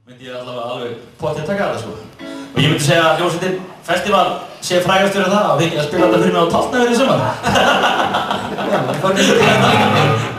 myndi ég alveg pottþétt taka þetta sko. Og ég myndi segja að hljómsveitin Festival sé frægast fyrir það að fengið að spila þetta fyrir mig á Tálknafirði í sumar. Já, það fór ekki fyrir þetta líka.